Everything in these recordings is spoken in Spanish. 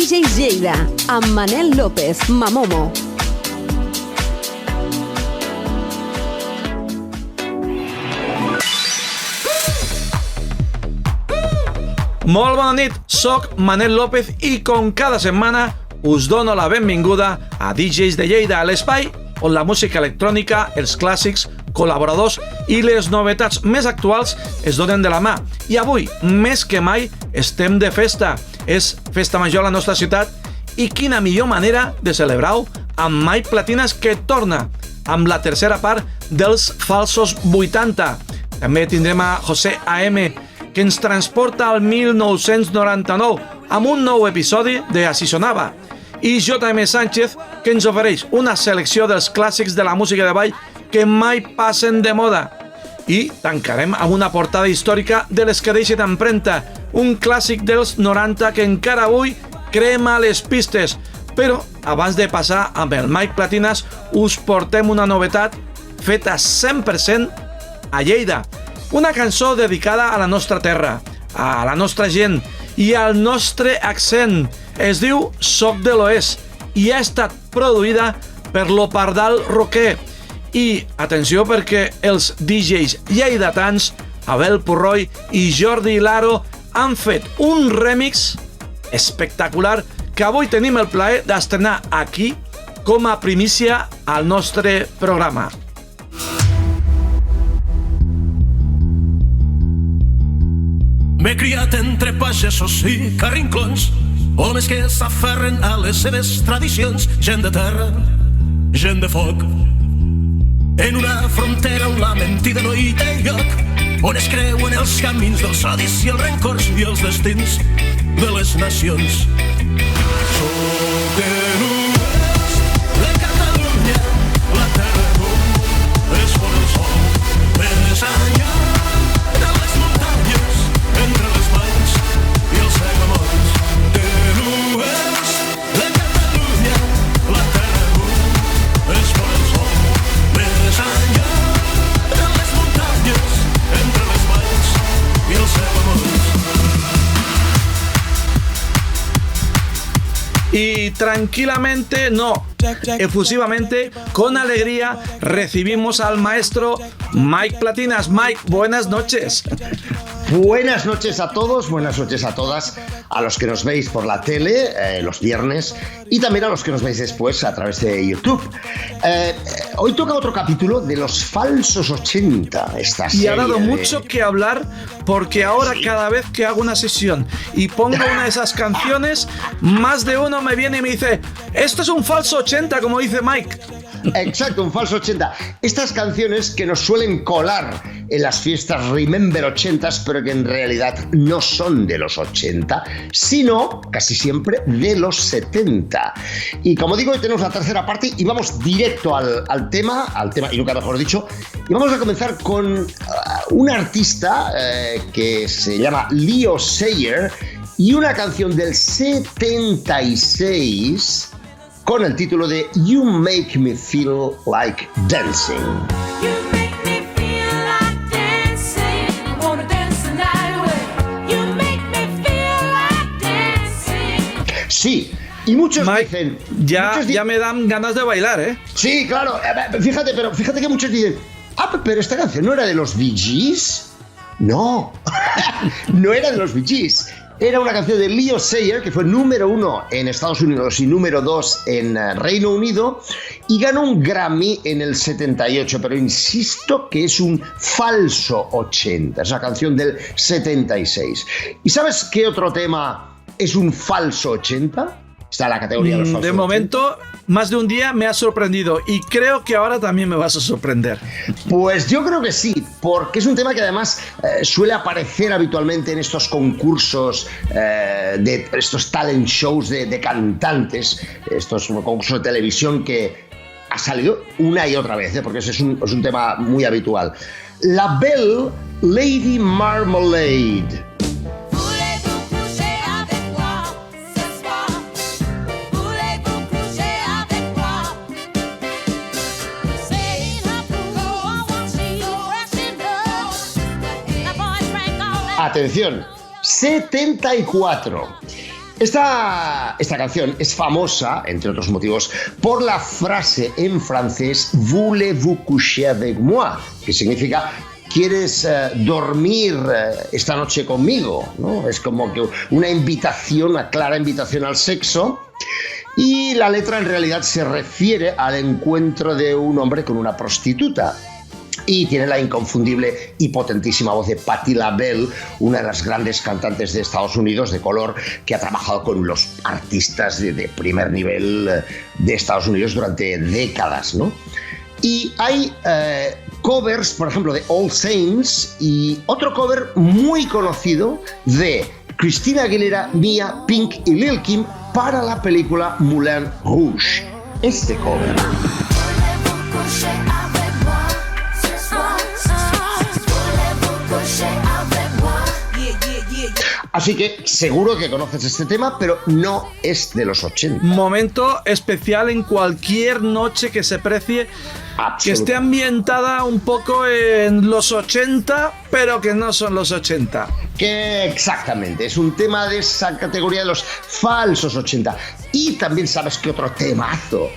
DJs Lleida, amb Manel López, Mamomo. Molt bona nit, soc Manel López i com cada setmana us dono la benvinguda a DJs de Lleida, a l'espai on la música electrònica, els clàssics, col·laboradors i les novetats més actuals es donen de la mà. I avui, més que mai, estem de festa. És festa major a la nostra ciutat i quina millor manera de celebrar-ho amb Mike Platinas, que torna amb la tercera part dels Falsos 80. També tindrem a José A.M., que ens transporta al 1999 amb un nou episodi de Así Sonava. I J.M. Sánchez, que ens ofereix una selecció dels clàssics de la música de ball que mai passen de moda. I tancarem amb una portada històrica de les que deixen empremta, un clàssic dels 90 que encara avui crema les pistes. Però abans de passar amb el Mike Platinas, us portem una novetat feta 100% a Lleida. Una cançó dedicada a la nostra terra, a la nostra gent i al nostre accent. Es diu Soc de l'Oest i ha estat produïda per Lo Pardal Roquer. I atenció, perquè els DJs lleidatans Abel Purroy i Jordi Laro han fet un remix espectacular que avui tenim el plaer d'estrenar aquí com a primícia al nostre programa. M'he criat entre pagesos i carrinclons, homes que s'aferren a les seves tradicions, gent de terra, gent de foc, en una frontera on la mentida no hi té lloc, on es creuen els camins dels odis i els rencors i els destins de les nacions. Soc de l'oest de Catalunya, la terra com es fon el sol, més enllà de les muntanyes, entre les valls i els aiguamolls. De l'oest de Catalunya, la terra com es fon el sol, més enllà de les muntanyes, entre les valls i els aiguamolls. Y tranquilamente, no, efusivamente, con alegría, recibimos al maestro Mike Platinas. Mike, buenas noches. Buenas noches a todos, buenas noches a todas, a los que nos veis por la tele los viernes y también a los que nos veis después a través de YouTube. Hoy toca otro capítulo de los Falsos 80. Esta serie y ha dado mucho que hablar, porque ahora sí, cada vez que hago una sesión y pongo una de esas canciones, más de uno me viene y me dice: esto es un falso 80, como dice Mike. Exacto, un falso 80. Estas canciones que nos suelen colar en las fiestas Remember 80s, pero que en realidad no son de los 80, sino casi siempre de los 70. Y como digo, hoy tenemos la tercera parte y vamos directo al tema, y nunca mejor dicho. Y vamos a comenzar con un artista que se llama Leo Sayer y una canción del 76 con el título de You Make Me Feel Like Dancing. Sí, y muchos Mike, dicen... Ya me dan ganas de bailar, ¿eh? Sí, claro, fíjate que muchos dicen: pero esta canción no era de los Bee Gees. No, no era de los Bee Gees. Era una canción de Leo Sayer, que fue número 1 en Estados Unidos y número 2 en Reino Unido, y ganó un Grammy en el 78, pero insisto que es un falso 80, es una canción del 76. ¿Y sabes qué otro tema es un falso 80? Está en la categoría de los falsos. De momento, más de un día me ha sorprendido y creo que ahora también me vas a sorprender. Pues yo creo que sí, porque es un tema que además suele aparecer habitualmente en estos concursos, de estos talent shows de cantantes, estos concursos de televisión que ha salido una y otra vez, porque ese es un tema muy habitual. La Belle Lady Marmalade. Atención, 74. Esta canción es famosa, entre otros motivos, por la frase en francés «Voulez-vous coucher avec moi?», que significa ¿quieres dormir esta noche conmigo?, ¿no? Es como que una invitación, una clara invitación al sexo. Y la letra en realidad se refiere al encuentro de un hombre con una prostituta. Y tiene la inconfundible y potentísima voz de Patti LaBelle, una de las grandes cantantes de Estados Unidos de color que ha trabajado con los artistas de primer nivel de Estados Unidos durante décadas, ¿no? Y hay covers, por ejemplo, de All Saints y otro cover muy conocido de Christina Aguilera, Mia, Pink y Lil' Kim para la película Moulin Rouge. Este cover. Así que seguro que conoces este tema, pero no es de los 80. Momento especial en cualquier noche que se precie, que esté ambientada un poco en los 80, pero que no son los 80. Que exactamente, es un tema de esa categoría de los falsos 80. Y también sabes que otro temazo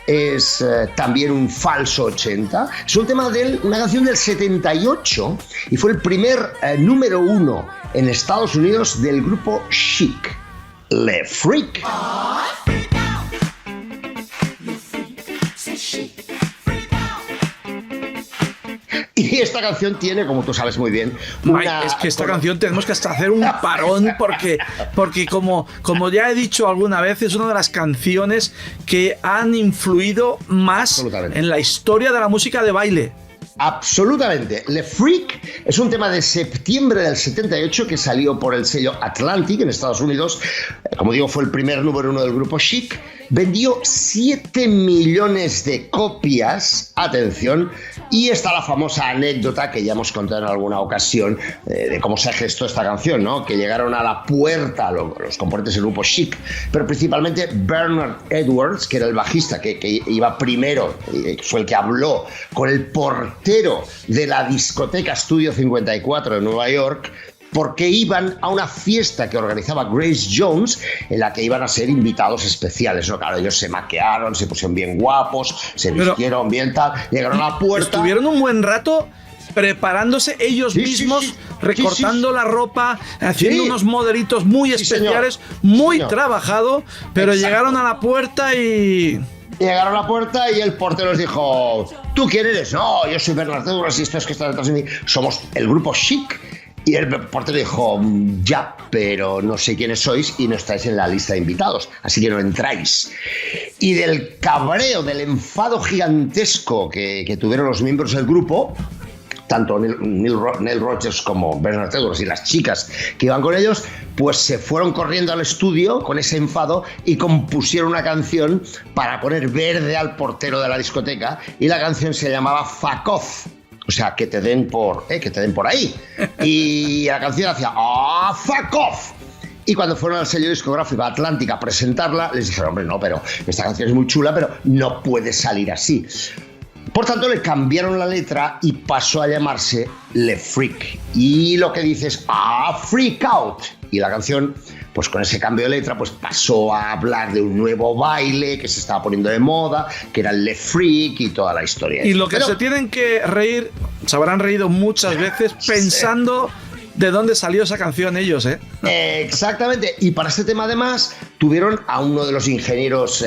es también un falso 80. Es un tema de una canción del 78 y fue el primer número 1 en Estados Unidos del grupo Chic, Le Freak. Y esta canción tiene, como tú sabes muy bien, es que esta canción tenemos que hasta hacer un parón porque como ya he dicho alguna vez, es una de las canciones que han influido más en la historia de la música de baile. Absolutamente. Le Freak es un tema de septiembre del 78 que salió por el sello Atlantic en Estados Unidos. Como digo, fue el primer número 1 del grupo Chic. Vendió 7 millones de copias, atención, y está la famosa anécdota que ya hemos contado en alguna ocasión de cómo se gestó esta canción, ¿no? Que llegaron a la puerta los componentes del grupo Chic, pero principalmente Bernard Edwards, que era el bajista que iba primero, fue el que habló con el portero de la discoteca Studio 54 de Nueva York, porque iban a una fiesta que organizaba Grace Jones en la que iban a ser invitados especiales, ¿no? Claro, ellos se maquearon, se pusieron bien guapos, se vistieron bien tal, llegaron a la puerta. Estuvieron un buen rato preparándose ellos mismos, recortando la ropa, haciendo unos modelitos muy especiales, muy trabajado, pero llegaron a la puerta y... Llegaron a la puerta y el portero les dijo: ¿tú quién eres? No, yo soy Bernard Edwards y estos que están detrás de mí somos el grupo Chic. Y el portero dijo: ya, pero no sé quiénes sois y no estáis en la lista de invitados, así que no entráis. Y del cabreo, del enfado gigantesco que tuvieron los miembros del grupo, tanto Neil Rogers como Bernard Edwards y las chicas que iban con ellos, pues se fueron corriendo al estudio con ese enfado y compusieron una canción para poner verde al portero de la discoteca, y la canción se llamaba Fuck Off. O sea, que te den por ahí. Y la canción hacía fuck off. Y cuando fueron al sello discográfico Atlantic a presentarla, les dijeron: hombre, no, pero esta canción es muy chula, pero no puede salir así. Por tanto, le cambiaron la letra y pasó a llamarse Le Freak. Y lo que dice es Freak Out. Y la canción, pues con ese cambio de letra, pues pasó a hablar de un nuevo baile que se estaba poniendo de moda, que era el Le Freak y toda la historia. Y lo que se tienen que reír, se habrán reído muchas veces pensando de dónde salió esa canción ellos, ¿eh? Exactamente. Y para este tema, además, tuvieron a uno de los ingenieros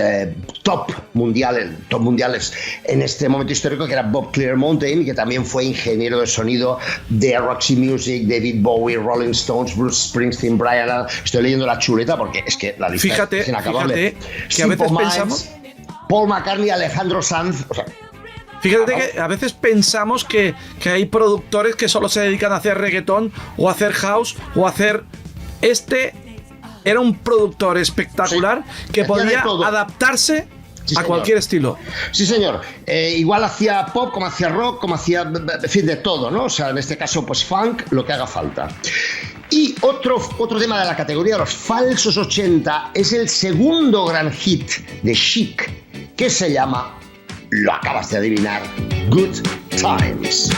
top mundiales en este momento histórico, que era Bob Clearmountain, que también fue ingeniero de sonido de Roxy Music, David Bowie, Rolling Stones, Bruce Springsteen, Brian Adams. Estoy leyendo la chuleta porque es que la lista es inacabable. Fíjate que a veces pensamos... Paul McCartney, Alejandro Sanz... O sea, fíjate que a veces pensamos que hay productores que solo se dedican a hacer reggaetón o a hacer house o a hacer... Era un productor espectacular que podía adaptarse a cualquier estilo. Sí, señor. Igual hacía pop, como hacía rock, como hacía, en fin, de todo, ¿no? O sea, en este caso, pues funk, lo que haga falta. Y otro tema de la categoría de los falsos 80 es el segundo gran hit de Chic, que se llama, lo acabas de adivinar, Good Times.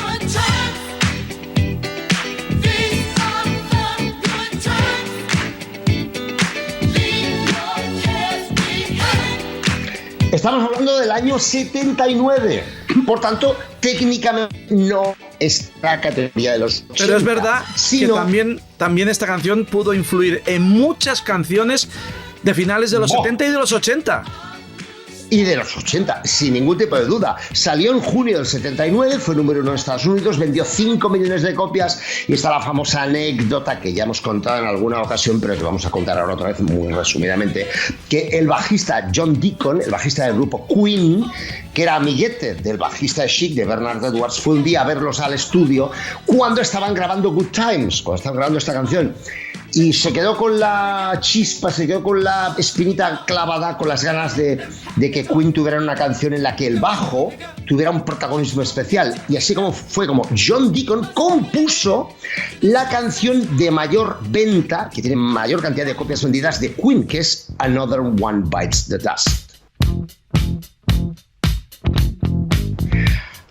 Estamos hablando del año 79. Por tanto, técnicamente no es la categoría de los 80. Pero es verdad sino... que también esta canción pudo influir en muchas canciones de finales de los 70 y de los 80. Y de los 80, sin ningún tipo de duda. Salió en junio del 79, fue número 1 en Estados Unidos, vendió 5 millones de copias y está la famosa anécdota que ya hemos contado en alguna ocasión, pero que vamos a contar ahora otra vez muy resumidamente, que el bajista John Deacon, el bajista del grupo Queen, que era amiguete del bajista de Chic, de Bernard Edwards, fue un día a verlos al estudio cuando estaban grabando Good Times, cuando estaban grabando esta canción. Y se quedó con la chispa, se quedó con la espinita clavada, con las ganas de que Queen tuviera una canción en la que el bajo tuviera un protagonismo especial. Y así como fue como John Deacon compuso la canción de mayor venta, que tiene mayor cantidad de copias vendidas de Queen, que es Another One Bites the Dust.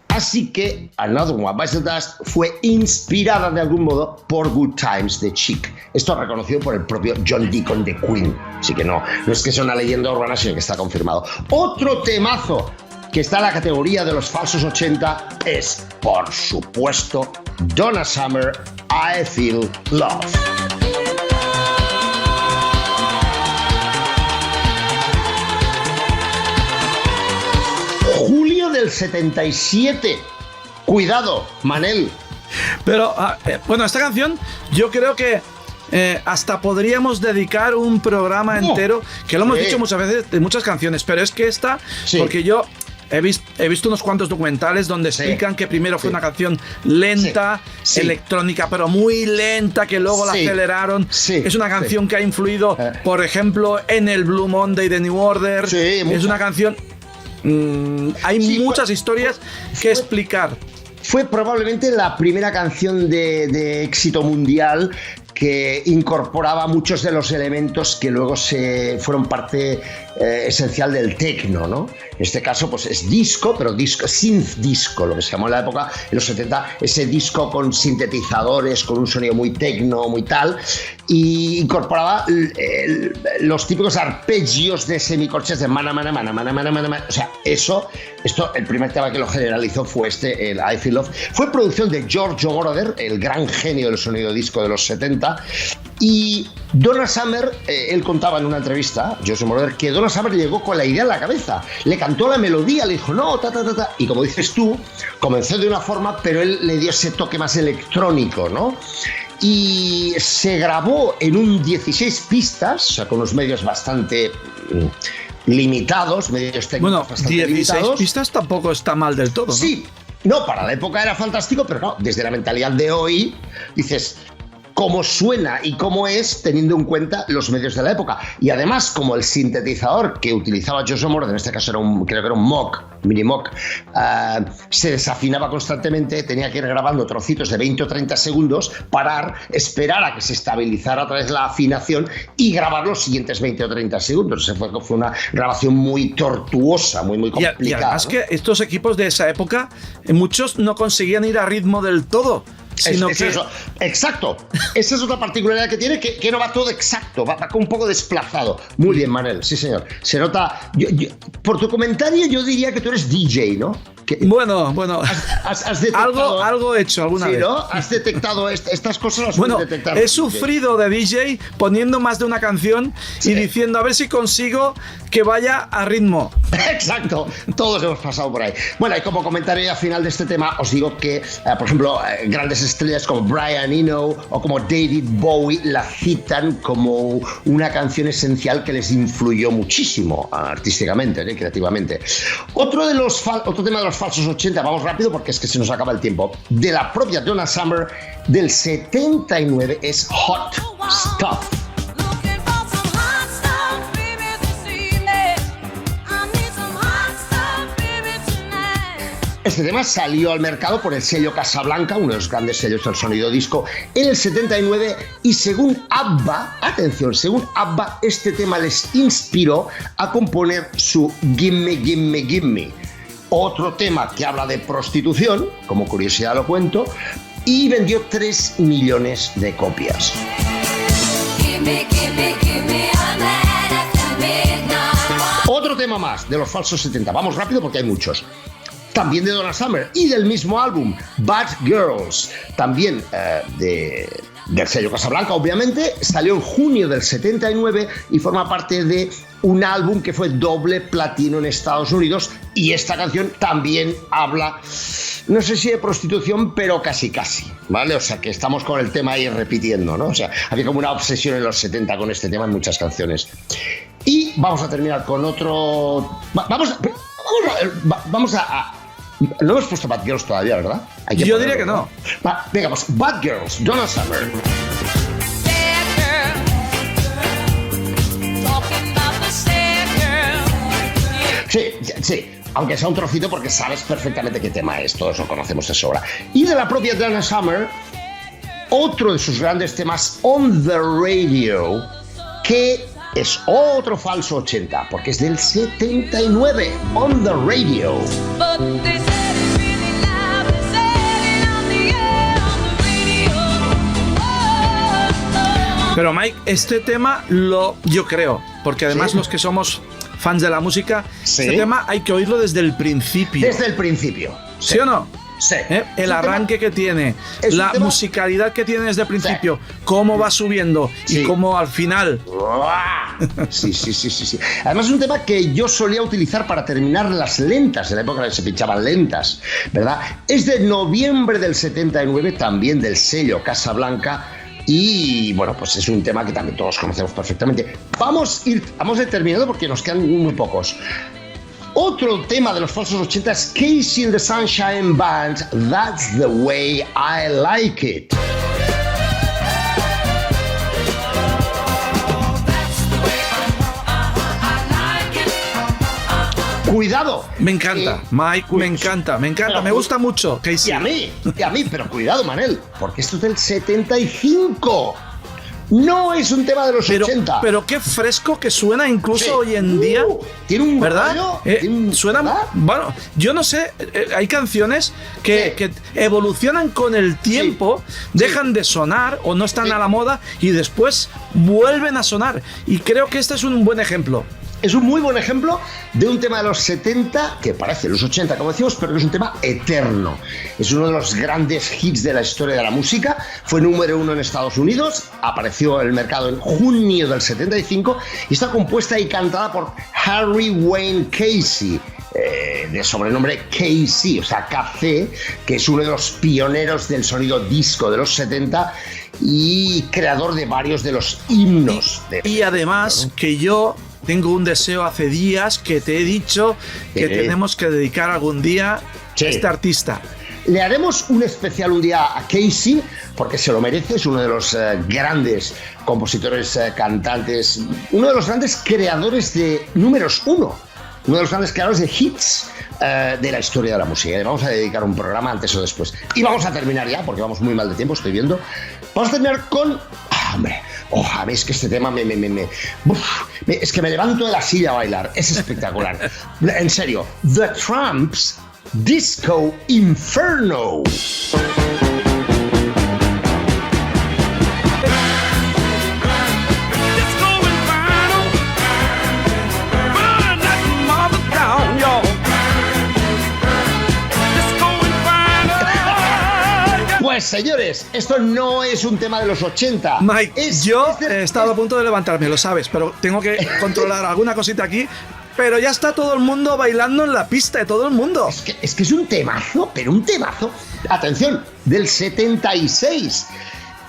Así que Another One Bites the Dust fue inspirada de algún modo por Good Times de Chic. Esto reconocido por el propio John Deacon de Queen. Así que no es que sea una leyenda urbana, sino que está confirmado. Otro temazo que está en la categoría de los falsos 80 es, por supuesto, Donna Summer, I Feel Love. Julio del 77. Cuidado, Manel. Pero, bueno, esta canción yo creo que hasta podríamos dedicar un programa entero, que lo hemos dicho muchas veces de muchas canciones, pero es que esta, porque yo he visto unos cuantos documentales donde explican que primero fue una canción lenta, electrónica, pero muy lenta, que luego la aceleraron. Es una canción que ha influido, por ejemplo, en el Blue Monday de New Order. Es una canción... hay muchas historias que explicar. Fue probablemente la primera canción de éxito mundial que incorporaba muchos de los elementos que luego fueron parte esencial del techno, ¿no? En este caso, pues es disco, pero disco, synth disco, lo que se llamó en la época, en los 70, ese disco con sintetizadores, con un sonido muy techno, muy tal, y incorporaba los típicos arpegios de semicorcheas de mana, mana, mana, mana, mana, mana, mana. O sea, el primer tema que lo generalizó fue el I Feel Love. Fue producción de George Moroder, el gran genio del sonido disco de los 70, y Donna Summer, él contaba en una entrevista, George Moroder, que Donna Summer llegó con la idea en la cabeza, le cantó la melodía, le dijo no, ta, ta, ta, ta, y como dices tú, comenzó de una forma, pero él le dio ese toque más electrónico, ¿no? Y se grabó en un 16 pistas, o sea, con unos medios bastante limitados, medios técnicos bastante limitados. Bueno, 16 pistas tampoco está mal del todo, ¿no? Sí, no, para la época era fantástico, pero no, desde la mentalidad de hoy, dices... cómo suena y cómo es teniendo en cuenta los medios de la época. Y además, como el sintetizador que utilizaba Josh Homme, en este caso creo que era un Moog, mini Moog, se desafinaba constantemente, tenía que ir grabando trocitos de 20 o 30 segundos, parar, esperar a que se estabilizara otra vez la afinación y grabar los siguientes 20 o 30 segundos. Fue una grabación muy tortuosa, muy complicada. Y además, ¿no?, que estos equipos de esa época, muchos no conseguían ir a ritmo del todo. Eso. Exacto. Esa es otra particularidad que tiene, que no va todo exacto, va un poco desplazado. Muy bien, Manel, sí señor. Se nota. Por tu comentario, yo diría que tú eres DJ, ¿no? Bueno. Has detectado, algo he hecho alguna vez. ¿No? Has detectado estas cosas, las bueno, puedes detectar. He sufrido de DJ poniendo más de una canción y diciendo a ver si consigo que vaya a ritmo. Exacto, todos hemos pasado por ahí. Bueno, y como comentario al final de este tema, os digo que, por ejemplo, grandes estrellas como Brian Eno o como David Bowie la citan como una canción esencial que les influyó muchísimo artísticamente, creativamente. Otro tema de los falsos 80, vamos rápido porque es que se nos acaba el tiempo, de la propia Donna Summer del 79 es Hot Stuff. Este tema salió al mercado por el sello Casablanca, uno de los grandes sellos del sonido disco, en el 79, y según ABBA, atención, según ABBA, este tema les inspiró a componer su Gimme, Gimme, Gimme. Otro tema que habla de prostitución, como curiosidad lo cuento, y vendió 3 millones de copias. Otro tema más. más de los falsos 70. Vamos rápido porque hay muchos. También de Donna Summer y del mismo álbum, Bad Girls, también del sello Casablanca, obviamente, salió en junio del 79 y forma parte de un álbum que fue doble platino en Estados Unidos, y esta canción también habla, no sé si de prostitución, pero casi, ¿vale? O sea, que estamos con el tema ahí repitiendo, ¿no? O sea, había como una obsesión en los 70 con este tema en muchas canciones. Y vamos a terminar con otro... Vamos a no hemos puesto Bad Girls todavía, ¿verdad? Yo diría que no. Venga, pues Bad Girls, Donna Summer. Sí, aunque sea un trocito porque sabes perfectamente qué tema es, todos lo conocemos de sobra. Y de la propia Donna Summer, otro de sus grandes temas, On the Radio, que es otro falso 80, porque es del 79, On the Radio. Pero Mike, este tema yo creo, porque además los que somos fans de la música, este tema hay que oírlo desde el principio. Desde el principio. ¿Sí o no? Sí. El arranque que tiene, la musicalidad que tiene desde el principio, cómo va subiendo y cómo al final. Sí. Además es un tema que yo solía utilizar para terminar las lentas, en la época en que se pinchaban lentas, ¿verdad? Es de noviembre del 79, también del sello Casablanca. Y bueno, pues es un tema que también todos conocemos perfectamente. Vamos a ir terminando porque nos quedan muy pocos. Otro tema de los falsos 80 es Casey and the Sunshine Band, That's the Way I Like It. Cuidado. Me encanta, Mike, me encanta, me gusta mucho. Casey. Y a mí, pero cuidado, Manel, porque esto es del 75. No es un tema de los 80. Pero qué fresco que suena incluso hoy en día. Tiene un ¿verdad? Suena. ¿verdad? Bueno, yo no sé. Hay canciones que evolucionan con el tiempo, dejan de sonar o no están a la moda y después vuelven a sonar. Y creo que este es un buen ejemplo. Es un muy buen ejemplo de un tema de los 70, que parece los 80, como decimos, pero que es un tema eterno. Es uno de los grandes hits de la historia de la música. Fue número 1 en Estados Unidos, apareció en el mercado en junio del 75 y está compuesta y cantada por Harry Wayne Casey, de sobrenombre KC, o sea, KC, que es uno de los pioneros del sonido disco de los 70 y creador de varios de los himnos. Y además, que yo tengo un deseo hace días que te he dicho que tenemos que dedicar algún día a este artista. Le haremos un especial un día a Casey porque se lo merece, es uno de los grandes compositores, cantantes, uno de los grandes creadores de números 1, uno de los grandes creadores de hits de la historia de la música. Le vamos a dedicar un programa antes o después. Y vamos a terminar ya, porque vamos muy mal de tiempo, estoy viendo. Vamos a terminar con... a ver, es que este tema es que me levanto de la silla a bailar. Es espectacular. En serio, The Tramps, Disco Inferno. Pues señores, esto no es un tema de los 80. Mike, yo he estado a punto de levantarme, lo sabes, pero tengo que controlar alguna cosita aquí. Pero ya está todo el mundo bailando en la pista de todo el mundo. Es que es un temazo, pero un temazo. Atención, del 76.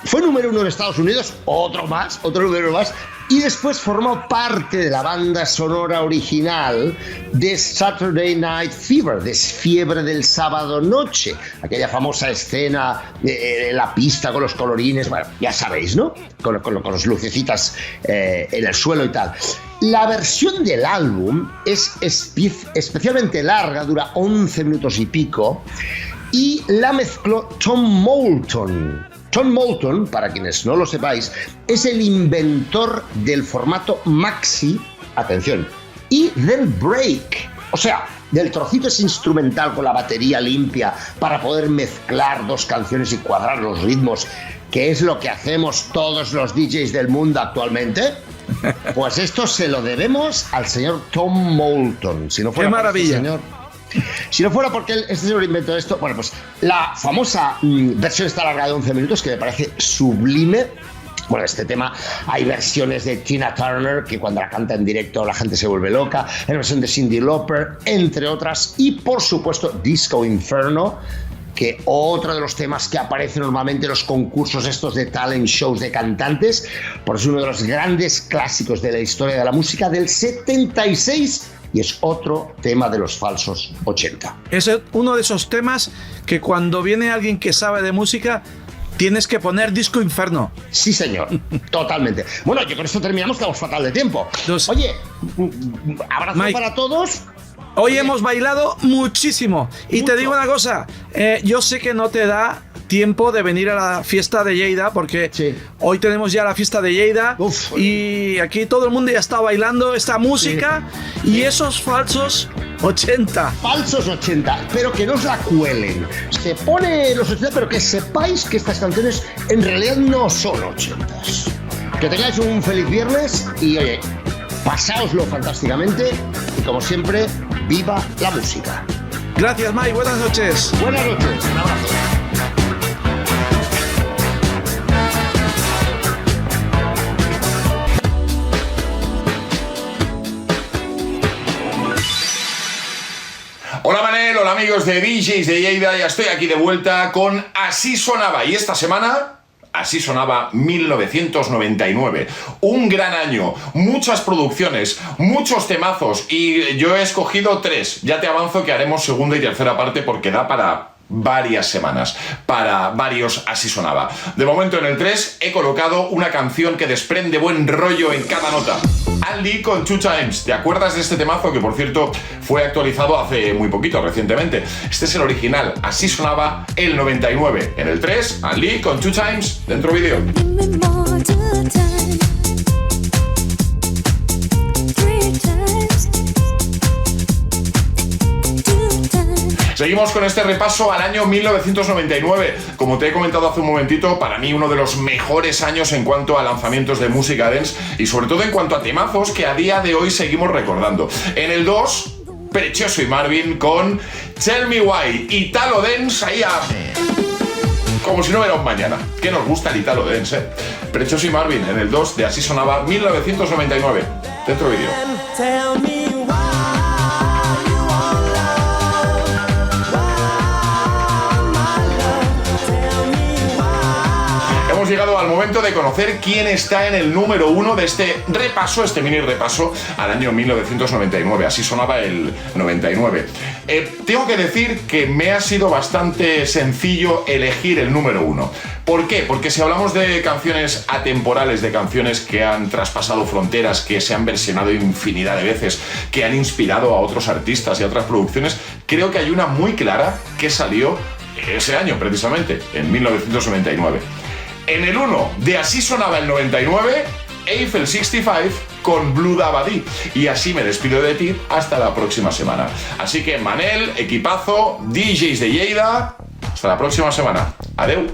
Fue número 1 en Estados Unidos, otro número más. Y después formó parte de la banda sonora original de Saturday Night Fever, de Fiebre del Sábado Noche, aquella famosa escena en la pista con los colorines, bueno, ya sabéis, ¿no? Con los lucecitas en el suelo y tal. La versión del álbum es especialmente larga, dura 11 minutos y pico, y la mezcló Tom Moulton. Tom Moulton, para quienes no lo sepáis, es el inventor del formato maxi, atención, y del break, o sea, del trocito ese instrumental con la batería limpia para poder mezclar dos canciones y cuadrar los ritmos, que es lo que hacemos todos los DJs del mundo actualmente. Pues esto se lo debemos al señor Tom Moulton. Si no fuera ¡Qué maravilla! Si no fuera porque este señor inventó esto, bueno, pues la famosa versión está larga de 11 minutos, que me parece sublime. Bueno, este tema, hay versiones de Tina Turner, que cuando la canta en directo la gente se vuelve loca, hay versión de Cyndi Lauper, entre otras, y por supuesto Disco Inferno, que otro de los temas que aparece normalmente en los concursos estos de talent shows de cantantes, por es uno de los grandes clásicos de la historia de la música del 76, y es otro tema de los falsos 80. Es uno de esos temas que cuando viene alguien que sabe de música, tienes que poner Disco Inferno. Sí, señor, totalmente. Bueno, yo con esto terminamos, estamos fatal de tiempo. Oye, abrazo Mike, para todos. Hoy hemos bailado muchísimo. Y te digo una cosa, yo sé que no te da tiempo de venir a la fiesta de Lleida, porque hoy tenemos ya la fiesta de Lleida. Y aquí todo el mundo ya está bailando esta música y esos falsos 80. Falsos 80, pero que no os la cuelen. Se pone los 80, pero que sepáis que estas canciones en realidad no son 80. Que tengáis un feliz viernes y oye, pasáoslo fantásticamente y como siempre, viva la música. Gracias, Mike. Buenas noches. Buenas noches. Un abrazo. Hola Manel, hola amigos de DJs de Lleida, ya estoy aquí de vuelta con Así Sonaba, y esta semana Así Sonaba 1999, un gran año, muchas producciones, muchos temazos, y yo he escogido 3, ya te avanzo que haremos segunda y tercera parte porque da para varias semanas, para varios Así Sonaba. De momento en el 3 he colocado una canción que desprende buen rollo en cada nota. Ann Lee con Two Times. ¿Te acuerdas de este temazo? Que por cierto fue actualizado hace muy poquito, recientemente. Este es el original, Así Sonaba el 99. En el 3, Ann Lee con Two Times, dentro vídeo. Seguimos con este repaso al año 1999. Como te he comentado hace un momentito, para mí uno de los mejores años en cuanto a lanzamientos de música dance y sobre todo en cuanto a temazos que a día de hoy seguimos recordando. En el 2, Precioso y Marvin con Tell Me Why. Italo Dance ahí como si no hubiera un mañana. Que nos gusta el Italo Dance, ¿eh? Precioso y Marvin en el 2 de Así Sonaba 1999. Dentro vídeo. Hemos llegado al momento de conocer quién está en el número 1 de este repaso, este mini repaso al año 1999. Así sonaba el 99. Tengo que decir que me ha sido bastante sencillo elegir el número 1. ¿Por qué? Porque si hablamos de canciones atemporales, de canciones que han traspasado fronteras, que se han versionado infinidad de veces, que han inspirado a otros artistas y a otras producciones, creo que hay una muy clara que salió ese año precisamente, en 1999. En el 1 de Así Sonaba el 99, Eiffel 65 con Blue Dabadi. Y así me despido de ti hasta la próxima semana. Así que Manel, equipazo, DJs de Lleida, hasta la próxima semana. Adeu.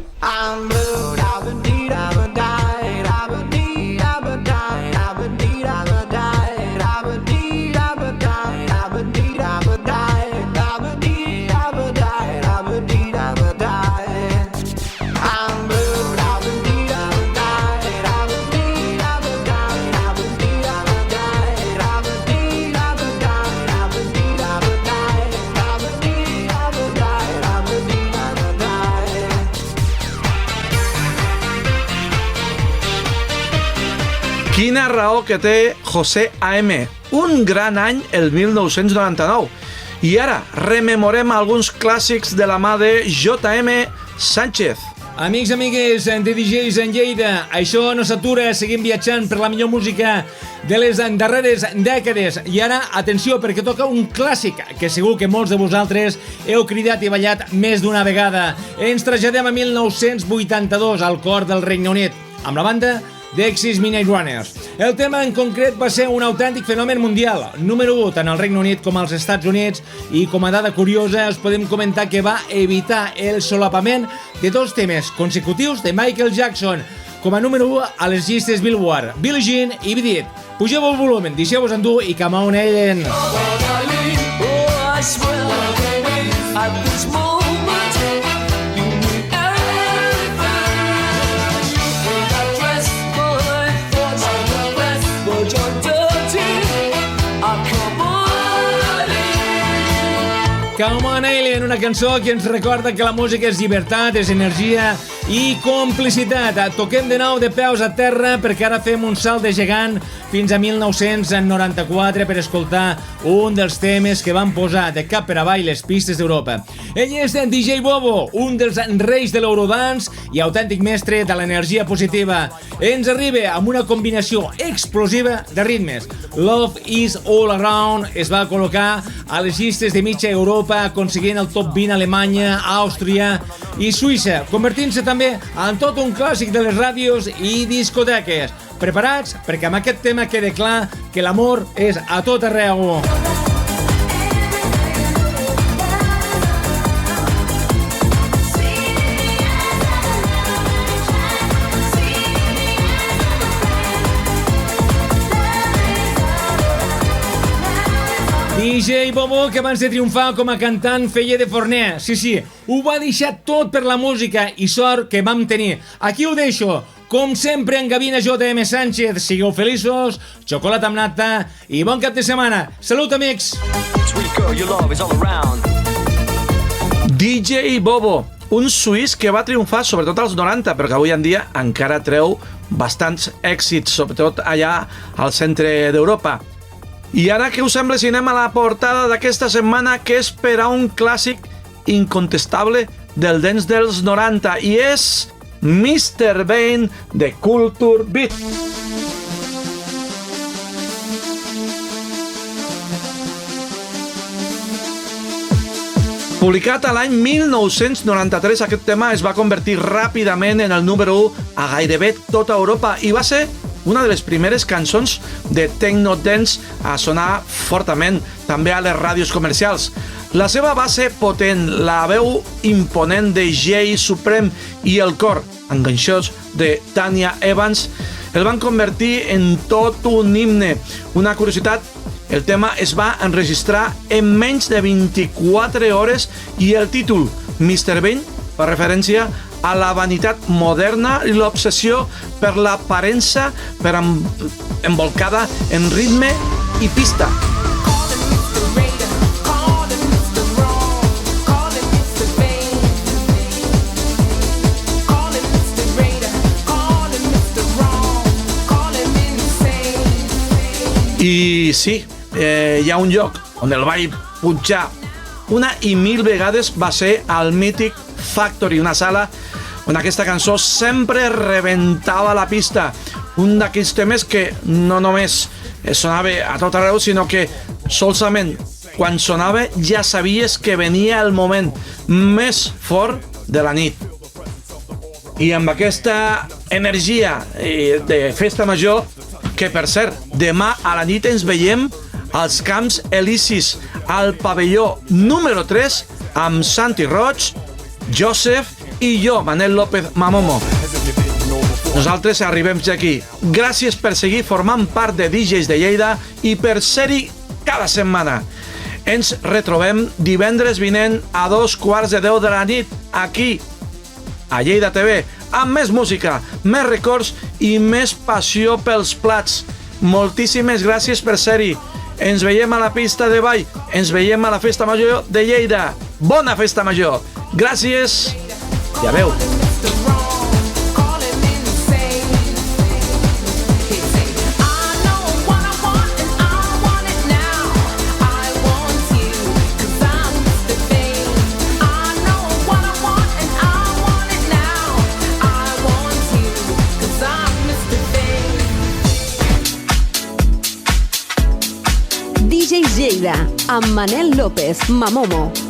Quina raó que té José A.M. Un gran any, el 1999. I ara rememorem alguns clàssics de la mà de J.M. Sánchez. Amics, amigues de DJs en Lleida, això no s'atura, seguim viatjant per la millor música de les darreres dècades. I ara, atenció, perquè toca un clàssic que segur que molts de vosaltres heu cridat i ballat més d'una vegada. Ens traslladem a 1982 al cor del Regne Unit, amb la banda d'Exis Midnight Runners. El tema en concret va ser un autèntic fenomen mundial, número 1 tant al Regne Unit com als Estats Units, i com a dada curiosa us podem comentar que va evitar el solapament de 2 temes consecutius de Michael Jackson. com a número 1 a les llistes Billboard. Billie Jean i Beat It. Pugeu el volum, deixeu-vos endur i Come On Eileen. Come On Eileen, una cançó que ens recorda que la música és llibertat, és energia i complicitat. Toquem de nou de peus a terra perquè ara fem un salt de gegant fins a 1994 per escoltar un dels temes que van posar de cap per avall les pistes d'Europa. Ell és DJ Bobo, un dels reis de l'Eurodance i autèntic mestre de l'energia positiva. Ens arriba amb una combinació explosiva de ritmes. Love is All Around es va col·locar a les llistes de mitja Europa, aconseguint el top 20 a Alemanya, Àustria i Suïssa, convertint-se també en tot un clàssic de les ràdios i discoteques. Preparats? Perquè amb aquest tema queda clar que l'amor és a tot arreu. DJ Bobo, que abans de triomfar com a cantant feia de forner. Sí, ho va deixar tot per la música i sort que vam tenir. Aquí ho deixo. Com sempre, en Gavina J.M. Sánchez. Sigueu feliços, xocolata amb nata i bon cap de setmana. Salut, amics! DJ Bobo, un suís que va triomfar sobretot als 90, però que avui en dia encara treu bastants èxits, sobretot allà al centre d'Europa. I ara què us sembla si anem a la portada d'aquesta setmana, que és per a un clàssic incontestable del dance dels 90 i és Mr. Vain de Culture Beat. Publicat a l'any 1993, aquest tema es va convertir ràpidament en el número 1 a gairebé tota Europa i va ser una de les primeres cançons de techno dance a sonar fortament també a les ràdios comercials. La seva base potent, la veu imponent de Jay Supreme i el cor enganxós de Tanya Evans el van convertir en tot un himne. Una curiositat, el tema es va enregistrar en menys de 24 hores i el títol Mr. Vain fa referència a la vanitat moderna i l'obsessió per l'aparença embolcada en ritme i pista. I sí, hi ha un lloc on el vaig punxar una i mil vegades, va ser al mític Factory, una sala on aquesta cançó sempre rebentava la pista. Un d'aquells temes que no només sonava a tot arreu, sinó que solament quan sonava ja sabies que venia el moment més fort de la nit. I amb aquesta energia de festa major, que per cert, demà a la nit ens veiem als Camps Elisis, al pavelló número 3, amb Santi Roig, Joseph i jo, Manel López Mamomo. Nosaltres arribem aquí. Gràcies per seguir formant part de DJs de Lleida i per ser-hi cada setmana. Ens retrobem divendres vinent a 2:15 de la nit, aquí, a Lleida TV, amb més música, més records i més passió pels plats. Moltíssimes gràcies per ser-hi. Ens veiem a la pista de ball, ens veiem a la Festa Major de Lleida. Bona Festa Major! Gràcies! Ja veu. DJs Lleida, amb Manel López Mamomo.